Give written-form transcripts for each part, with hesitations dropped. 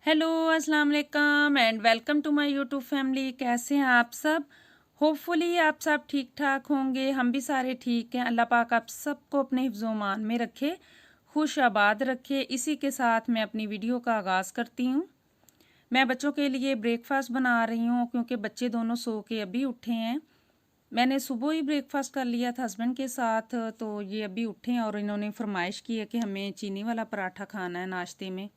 Hello अस्सलाम वालेकुम and welcome to my YouTube family. कैसे हैं आप सब? होपफुली आप सब ठीक ठाक होंगे। हम भी सारे ठीक हैं। अल्लाह पाक आप सबको अपने हिफ्ज़-ओ-मान में रखे, खुश आबाद रखे। इसी के साथ मैं अपनी वीडियो का आगाज़ करती हूँ। मैं बच्चों के लिए ब्रेकफास्ट बना रही हूँ क्योंकि बच्चे दोनों सो के अभी उठे हैं। मैंने सुबह ही ब्रेकफास्ट कर लिया था हस्बैंड के साथ, तो ये अभी उठे हैं और इन्होंने फरमाइश की है कि हमें चीनी वाला पराठा खाना है नाश्ते में।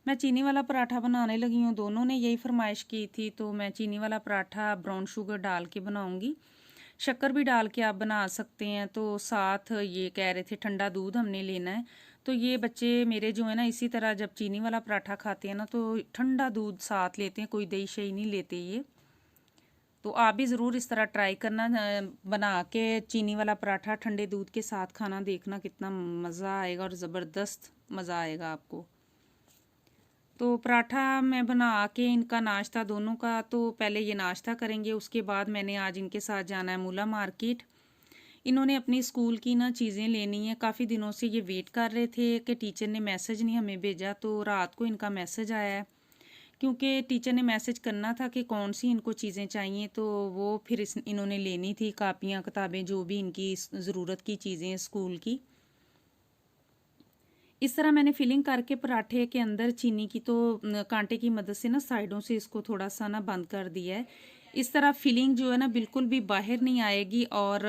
मैं चीनी वाला पराठा बनाने लगी हूँ। दोनों ने यही फरमाइश की थी, तो मैं चीनी वाला पराठा ब्राउन शुगर डाल के बनाऊँगी। शक्कर भी डाल के आप बना सकते हैं। तो साथ ये कह रहे थे ठंडा दूध हमने लेना है। तो ये बच्चे मेरे जो है ना, इसी तरह जब चीनी वाला पराठा खाते हैं ना तो ठंडा दूध साथ लेते हैं, कोई दही शही नहीं लेते ये। तो आप भी ज़रूर इस तरह ट्राई करना, बना के चीनी वाला पराठा ठंडे दूध के साथ खाना, देखना कितना मज़ा आएगा और ज़बरदस्त मज़ा आएगा आपको। तो पराठा मैं बना के इनका नाश्ता दोनों का, तो पहले ये नाश्ता करेंगे, उसके बाद मैंने आज इनके साथ जाना है मूला मार्केट। इन्होंने अपनी स्कूल की ना चीज़ें लेनी है। काफ़ी दिनों से ये वेट कर रहे थे कि टीचर ने मैसेज नहीं हमें भेजा, तो रात को इनका मैसेज आया है। क्योंकि टीचर ने मैसेज करना था कि कौन सी इनको चीज़ें चाहिए, तो वो फिर इन्होंने लेनी थी, कापियाँ किताबें जो भी इनकी ज़रूरत की चीज़ें हैं स्कूल की। इस तरह मैंने फिलिंग करके पराठे के अंदर चीनी की तो कांटे की मदद से ना साइडों से इसको थोड़ा सा ना बंद कर दिया है। इस तरह फिलिंग जो है ना बिल्कुल भी बाहर नहीं आएगी और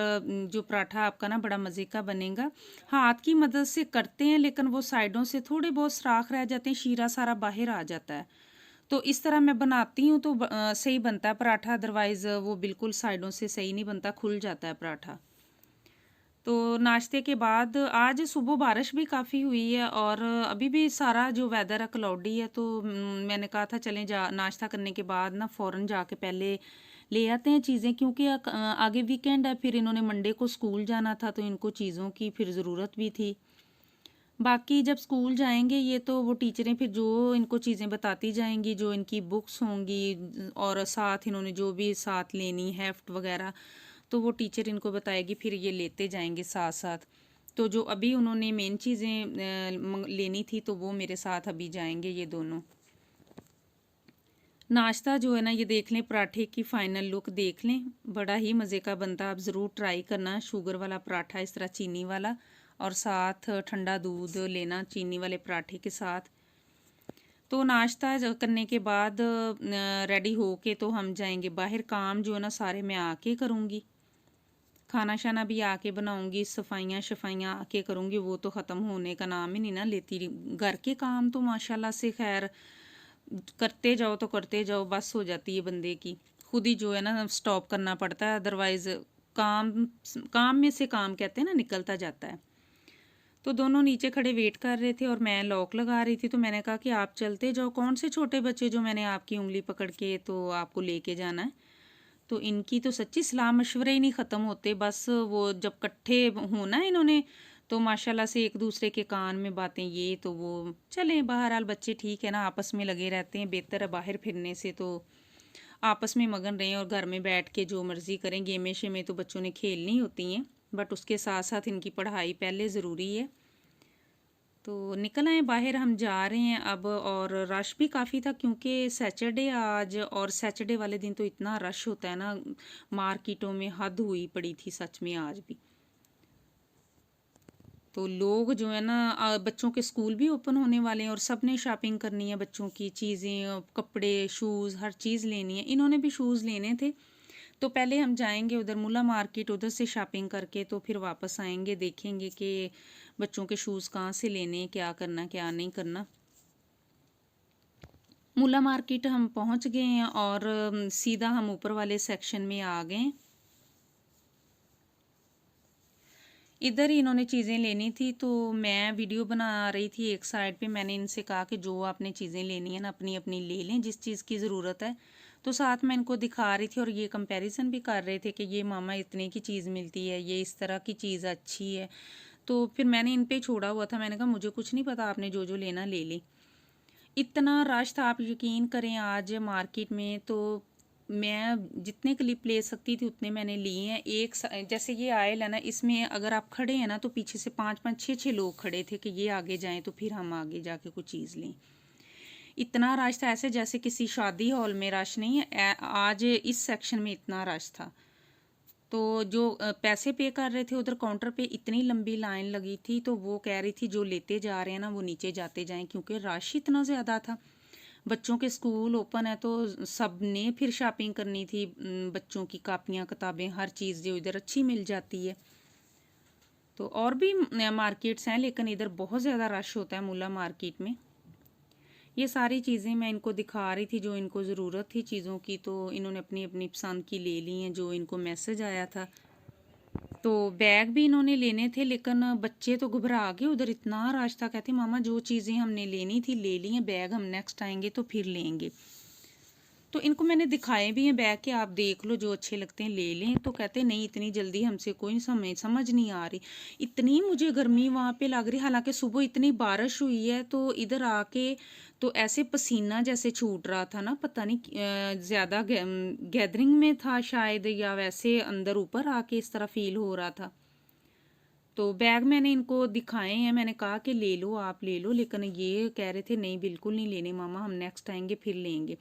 जो पराठा आपका ना बड़ा मज़े का बनेगा। हाथ की मदद से करते हैं लेकिन वो साइडों से थोड़े बहुत सुराख रह जाते हैं, शीरा सारा बाहर आ जाता है। तो इस तरह मैं बनाती हूँ तो सही बनता है पराठा, अदरवाइज़ वो बिल्कुल साइडों से सही नहीं बनता, खुल जाता है पराठा। तो नाश्ते के बाद आज सुबह बारिश भी काफ़ी हुई है और अभी भी सारा जो वेदर है क्लाउडी है, तो मैंने कहा था चलें जा नाश्ता करने के बाद ना फ़ौरन जाके पहले ले आते हैं चीज़ें, क्योंकि आगे वीकेंड है, फिर इन्होंने मंडे को स्कूल जाना था तो इनको चीज़ों की फिर ज़रूरत भी थी। बाकी जब स्कूल जाएंगे ये तो वो टीचरें फिर जो इनको चीज़ें बताती जाएंगी, जो इनकी बुक्स होंगी और साथ इन्होंने जो भी साथ लेनी हेफ्ट वगैरह, तो वो टीचर इनको बताएगी, फिर ये लेते जाएंगे साथ साथ। तो जो अभी उन्होंने मेन चीज़ें लेनी थी तो वो मेरे साथ अभी जाएंगे ये दोनों। नाश्ता जो है ना ये देख लें, पराठे की फ़ाइनल लुक देख लें, बड़ा ही मज़े का बनता है। आप ज़रूर ट्राई करना शुगर वाला पराठा, इस तरह चीनी वाला, और साथ ठंडा दूध लेना चीनी वाले पराठे के साथ। तो नाश्ता करने के बाद रेडी हो के तो हम जाएंगे बाहर। काम जो है ना सारे मैं आके करूँगी, खाना शाना भी आके बनाऊंगी, सफाइयाँ शफाइयाँ आके करूँगी, वो तो ख़त्म होने का नाम ही नहीं ना लेती। घर के काम तो माशाल्लाह से खैर करते जाओ तो करते जाओ, बस हो जाती है बंदे की। खुद ही जो है ना स्टॉप करना पड़ता है, अदरवाइज़ काम काम में से काम कहते हैं ना निकलता जाता है। तो दोनों नीचे खड़े वेट कर रहे थे और मैं लॉक लगा रही थी, तो मैंने कहा कि आप चलते जाओ, कौन से छोटे बच्चे जो मैंने आपकी उंगली पकड़ के तो आपको लेके जाना है। तो इनकी तो सच्ची सलाह मशवरे ही नहीं ख़त्म होते। बस वो जब इकट्ठे होना है इन्होंने, तो माशाल्लाह से एक दूसरे के कान में बातें, ये तो वो। चलें, बहरहाल बच्चे ठीक है ना, आपस में लगे रहते हैं, बेहतर है बाहर फिरने से तो आपस में मगन रहें और घर में बैठ के जो मर्ज़ी करें। गेमें शेमें तो बच्चों ने खेलनी होती हैं, बट उसके साथ साथ इनकी पढ़ाई पहले ज़रूरी है। तो निकल आए बाहर, हम जा रहे हैं अब। और रश भी काफ़ी था क्योंकि सैटरडे आज, और सैटरडे वाले दिन तो इतना रश होता है ना मार्केटों में, हद हुई पड़ी थी सच में आज भी। तो लोग जो है ना, बच्चों के स्कूल भी ओपन होने वाले हैं और सब ने शॉपिंग करनी है, बच्चों की चीज़ें, कपड़े, शूज़, हर चीज़ लेनी है। इन्होंने भी शूज़ लेने थे, तो पहले हम जाएंगे उधर मुला मार्केट, उधर से शॉपिंग करके तो फिर वापस आएंगे, देखेंगे कि बच्चों के शूज़ कहाँ से लेने, क्या करना क्या नहीं करना। मुला मार्केट हम पहुंच गए हैं और सीधा हम ऊपर वाले सेक्शन में आ गए। इधर ही इन्होंने चीज़ें लेनी थी, तो मैं वीडियो बना रही थी एक साइड पे। मैंने इनसे कहा कि जो आपने चीज़ें लेनी है ना अपनी अपनी ले लें, जिस चीज़ की ज़रूरत है। तो साथ में इनको दिखा रही थी और ये कंपैरिजन भी कर रहे थे कि ये मामा इतने की चीज़ मिलती है, ये इस तरह की चीज़ अच्छी है। तो फिर मैंने इन पे छोड़ा हुआ था, मैंने कहा मुझे कुछ नहीं पता, आपने जो जो लेना ले ली। इतना रश था, आप यकीन करें आज मार्केट में। तो मैं जितने क्लिप ले सकती थी उतने मैंने लिए हैं। जैसे ये आयल है ना, इसमें अगर आप खड़े हैं ना तो पीछे से 5 5 6 6 लोग खड़े थे कि ये आगे जाएं तो फिर हम आगे जाके कुछ चीज़ लें। इतना रश था, ऐसे जैसे किसी शादी हॉल में रश नहीं है। आज इस सेक्शन में इतना रश था। तो जो पैसे पे कर रहे थे उधर काउंटर पे इतनी लंबी लाइन लगी थी, तो वो कह रही थी जो लेते जा रहे हैं ना वो नीचे जाते जाएं, क्योंकि रश इतना ज़्यादा था। बच्चों के स्कूल ओपन है तो सब ने फिर शॉपिंग करनी थी। बच्चों की कापियाँ किताबें हर चीज़ जो इधर अच्छी मिल जाती है। तो और भी मार्केट्स हैं, लेकिन इधर बहुत ज़्यादा रश होता है मुल्ला मार्केट में। ये सारी चीज़ें मैं इनको दिखा रही थी जो इनको ज़रूरत थी चीज़ों की, तो इन्होंने अपनी अपनी पसंद की ले ली हैं जो इनको मैसेज आया था। तो बैग भी इन्होंने लेने थे, लेकिन बच्चे तो घबरा गए, उधर इतना रश था। कहते मामा जो चीज़ें हमने लेनी थी ले ली हैं, बैग हम नेक्स्ट आएंगे तो फिर लेंगे। तो इनको मैंने दिखाए भी हैं बैग के, आप देख लो जो अच्छे लगते हैं ले लें। तो कहते नहीं इतनी जल्दी हमसे कोई समझ नहीं आ रही। इतनी मुझे गर्मी वहाँ पे लग रही, हालांकि सुबह इतनी बारिश हुई है तो इधर आके तो ऐसे पसीना जैसे छूट रहा था ना, पता नहीं ज़्यादा गैदरिंग में था शायद, या वैसे अंदर ऊपर आके इस तरह फील हो रहा था। तो बैग मैंने इनको दिखाए हैं, मैंने कहा कि ले लो आप ले लो, लेकिन ये कह रहे थे नहीं बिल्कुल नहीं लेने मामा, हम नेक्स्ट आएंगे फिर लेंगे।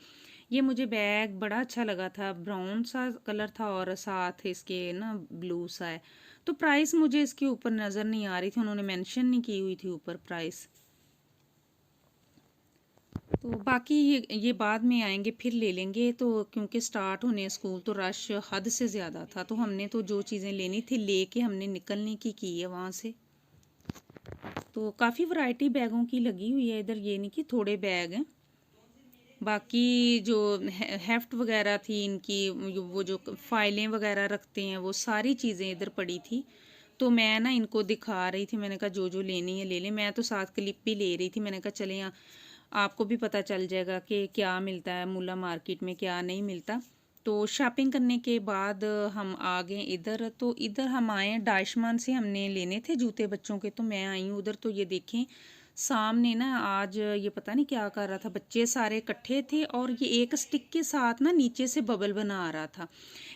ये मुझे बैग बड़ा अच्छा लगा था, ब्राउन सा कलर था और साथ इसके ना ब्लू सा है। तो प्राइस मुझे इसके ऊपर नज़र नहीं आ रही थी, उन्होंने मेंशन नहीं की हुई थी ऊपर प्राइस। तो बाकी ये बाद में आएंगे फिर ले लेंगे। तो क्योंकि स्टार्ट होने स्कूल तो रश हद से ज़्यादा था, तो हमने तो जो चीज़ें लेनी थी लेके हमने निकलने की है वहाँ से। तो काफ़ी वैरायटी बैगों की लगी हुई है इधर, ये नहीं कि थोड़े बैग हैं। बाकी जो हेफ्ट वगैरह थी इनकी, वो जो फाइलें वगैरह रखते हैं वो सारी चीज़ें इधर पड़ी थी। तो मैं ना इनको दिखा रही थी, मैंने कहा जो जो लेनी है ले लें। मैं तो साथ क्लिप भी ले रही थी, मैंने कहा चले यहाँ आपको भी पता चल जाएगा कि क्या मिलता है मुल्ला मार्केट में क्या नहीं मिलता। तो शॉपिंग करने के बाद हम आ गए इधर। तो इधर हम आए डाइशमान से, हमने लेने थे जूते बच्चों के, तो मैं आई हूँ उधर। तो ये देखें सामने ना आज ये पता नहीं क्या कर रहा था, बच्चे सारे इकट्ठे थे और ये एक स्टिक के साथ ना नीचे से बबल बना रहा था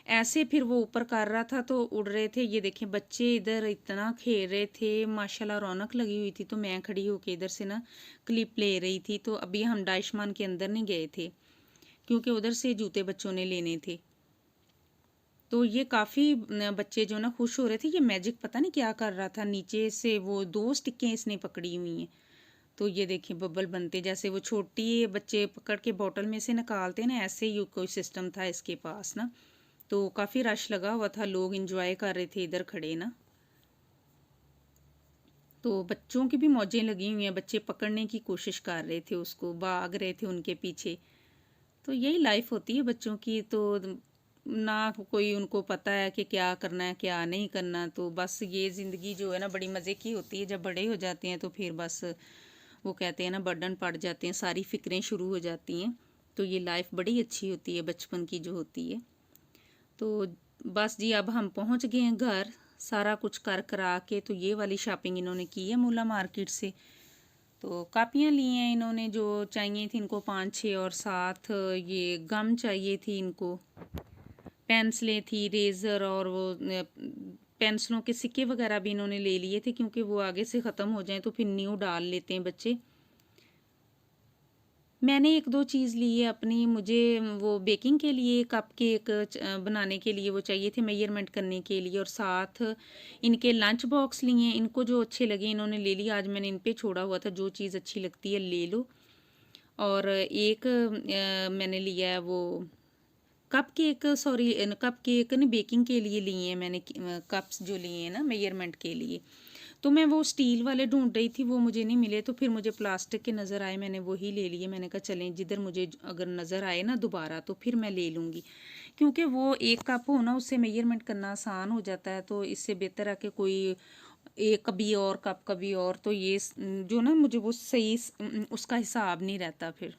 ऐसे, फिर वो ऊपर कर रहा था तो उड़ रहे थे। ये देखें बच्चे इधर इतना खेल रहे थे, माशाल्लाह रौनक लगी हुई थी। तो मैं खड़ी होके इधर से ना क्लिप ले रही थी। तो अभी हम डाइशमान के अंदर नहीं गए थे क्योंकि उधर से जूते बच्चों ने लेने थे। तो ये काफ़ी बच्चे जो ना खुश हो रहे थे। ये मैजिक पता नहीं क्या कर रहा था, नीचे से वो 2 स्टिकें इसने पकड़ी हुई हैं। तो ये देखिए बबल बनते, जैसे वो छोटी बच्चे पकड़ के बोतल में से निकालते हैं ना, ऐसे ही कोई सिस्टम था इसके पास ना। तो काफ़ी रश लगा हुआ था, लोग इंजॉय कर रहे थे इधर खड़े ना। तो बच्चों की भी मौजें लगी हुई हैं, बच्चे पकड़ने की कोशिश कर रहे थे उसको, भाग रहे थे उनके पीछे। तो यही लाइफ होती है बच्चों की। तो ना कोई उनको पता है कि क्या करना है क्या नहीं करना। तो बस ये ज़िंदगी जो है ना बड़ी मज़े की होती है। जब बड़े हो जाते हैं तो फिर बस वो कहते हैं ना बर्डन पड़ जाते हैं, सारी फ़िक्रें शुरू हो जाती हैं। तो ये लाइफ बड़ी अच्छी होती है बचपन की जो होती है। तो बस जी अब हम पहुंच गए हैं घर, सारा कुछ कर करा के। तो ये वाली शॉपिंग इन्होंने की है मुल्ला मार्केट से। तो कापियाँ ली हैं इन्होंने जो चाहिए थी इनको 5-6, और साथ ये गम चाहिए थी इनको, पेंसिलें थी, रेज़र, और वो पेंसिलों के सिक्के वगैरह भी इन्होंने ले लिए थे क्योंकि वो आगे से ख़त्म हो जाएं तो फिर न्यू डाल लेते हैं बच्चे। मैंने 1-2 चीज़ ली है अपनी, मुझे वो बेकिंग के लिए कप केक बनाने के लिए वो चाहिए थे मेजरमेंट करने के लिए, और साथ इनके लंच बॉक्स लिए। इनको जो अच्छे लगे इन्होंने ले लिया, आज मैंने इन पे छोड़ा हुआ था जो चीज़ अच्छी लगती है ले लो। और एक मैंने लिया है वो cup cake, sorry cup cake नहीं बेकिंग के लिए लिए हैं मैंने, कप्स जो लिए हैं ना मेजरमेंट के लिए। तो मैं वो स्टील वाले ढूंढ रही थी, वो मुझे नहीं मिले, तो फिर मुझे प्लास्टिक के नज़र आए, मैंने वही ले लिए। मैंने कहा चलें जिधर मुझे अगर नज़र आए ना दोबारा तो फिर मैं ले लूँगी, क्योंकि वो एक कप हो ना उससे मेजरमेंट करना आसान हो जाता है। तो इससे बेहतर है कि कोई एक कभी और कप कभी और, तो ये जो ना मुझे वो सही उसका हिसाब नहीं रहता फिर।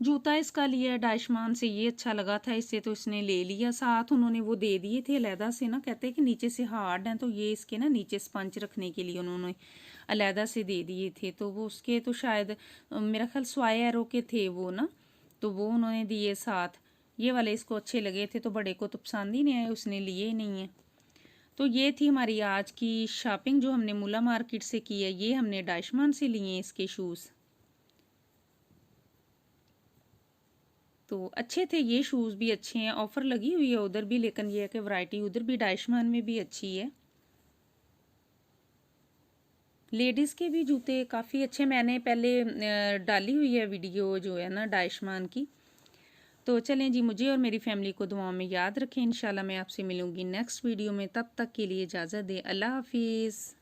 जूता इसका लिया डाइशमान से, ये अच्छा लगा था इससे तो इसने ले लिया। साथ उन्होंने वो दे दिए थे अलहदा से ना, कहते हैं कि नीचे से हार्ड हैं तो ये इसके ना नीचे स्पंज रखने के लिए उन्होंने अलहदा से दे दिए थे। तो वो उसके तो शायद मेरा ख्याल स्वाई एरो के थे वो ना, तो वो उन्होंने दिए साथ। ये वाले इसको अच्छे लगे थे तो बड़े को तो पसंद ही नहीं आए, उसने लिए ही नहीं है। तो ये थी हमारी आज की शॉपिंग जो हमने मुला मार्केट से की है। ये हमने डाइशमान से लिए हैं इसके शूज़। तो अच्छे थे, ये शूज़ भी अच्छे हैं। ऑफ़र लगी हुई है उधर भी, लेकिन ये है कि वैरायटी उधर भी डाइशमान में भी अच्छी है। लेडीज़ के भी जूते काफ़ी अच्छे, मैंने पहले डाली हुई है वीडियो जो है ना डाइशमान की। तो चलें जी, मुझे और मेरी फैमिली को दुआओं में याद रखें। इंशाल्लाह मैं आपसे मिलूँगी नेक्स्ट वीडियो में, तब तक के लिए इजाज़त दें। अल्लाह हाफिज़।